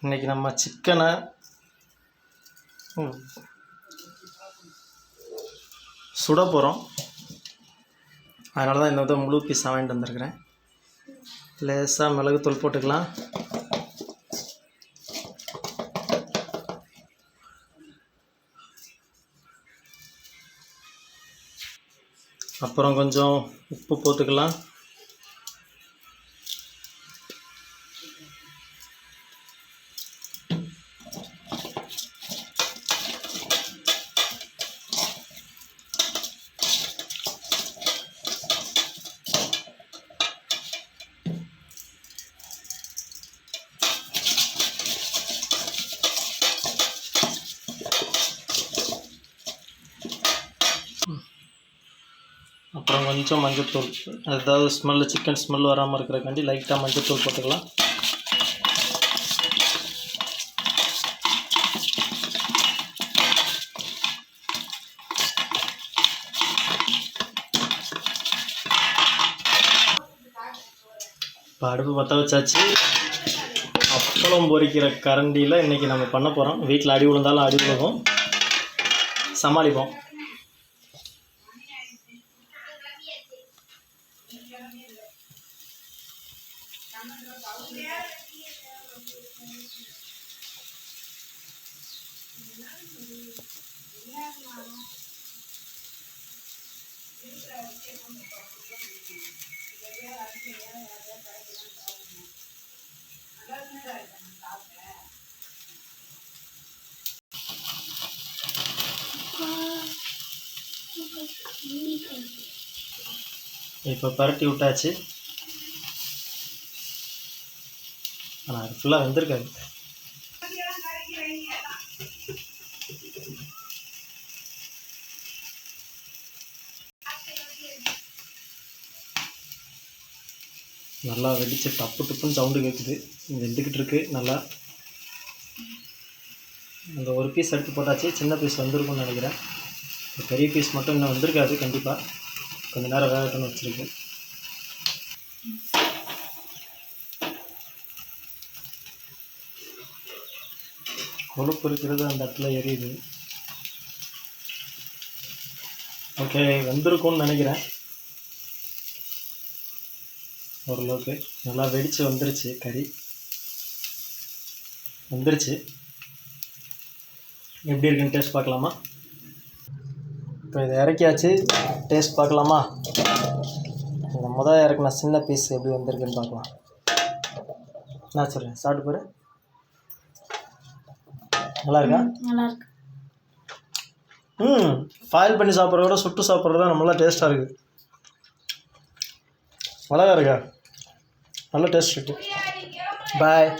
இன்றைக்கி நம்ம சிக்கனை சுட போகிறோம். அதனால தான் இந்த முழு பீஸாக வாங்கிட்டு வந்திருக்கிறேன். லேசாக மிளகுத்தூள் போட்டுக்கலாம். அப்புறம் கொஞ்சம் உப்பு போட்டுக்கலாம். அப்புறம் கொஞ்சம் மஞ்சள்தூள், அதாவது ஸ்மெல்லு, சிக்கன் ஸ்மெல் வராமல் இருக்கிறக்காண்டி லைட்டாக மஞ்சள்தூள் போட்டுக்கலாம். இப்போ அடுப்பு பற்ற வச்சாச்சு. அப்பளம் பொரிக்கிற கரண்டியில் இன்றைக்கி நம்ம பண்ண போகிறோம். வீட்டில் அடி விழுந்தாலும் அடி விழுகும், சமாளிப்போம். இப்போ பரட்டி விட்டாச்சு. ஆனால் அது ஃபுல்லாக வெந்திருக்காது. நல்லா வெடிச்சு டப்பு டப்புன்னு சவுண்டு கேட்குது. வெந்துக்கிட்டு இருக்கு நல்லா. அந்த ஒரு பீஸ் எடுத்து போட்டாச்சு. சின்ன பீஸ் வந்திருக்கும்னு நினைக்கிறேன். பெரிய பீஸ் மட்டும் இன்னும் வந்திருக்காது. கண்டிப்பாக கொஞ்சம் நேரம் வேகட்டும்னு வச்சுருக்கு. கொழுப்பு இருக்கிறது அந்த இடத்துல எரியுது. ஓகே, வந்திருக்கும்னு நினைக்கிறேன். ஓரளவுக்கு நல்லா வெடித்து வந்துருச்சு. கறி வந்துருச்சு. எப்படி இருக்குன்னு டேஸ்ட் பார்க்கலாமா? இப்போ இதை இறக்கியாச்சு. டேஸ்ட் பார்க்கலாமா? இந்த முதல் இறக்குன சின்ன பீஸ் எப்படி வந்திருக்குன்னு பார்க்கலாம். நான் சொல்கிறேன், சாப்பிட்டு போகிற. நல்லா இருக்கா? நல்லா இருக்கு. ஃபாயில் பண்ணி சாப்பிட்றத விட சுட்டு சாப்பிட்றது தான் நம்மளாம் டேஸ்ட்டாக இருக்குது. அழகாக இருக்கா? நல்ல டேஸ்ட் இருக்குது. பாய்.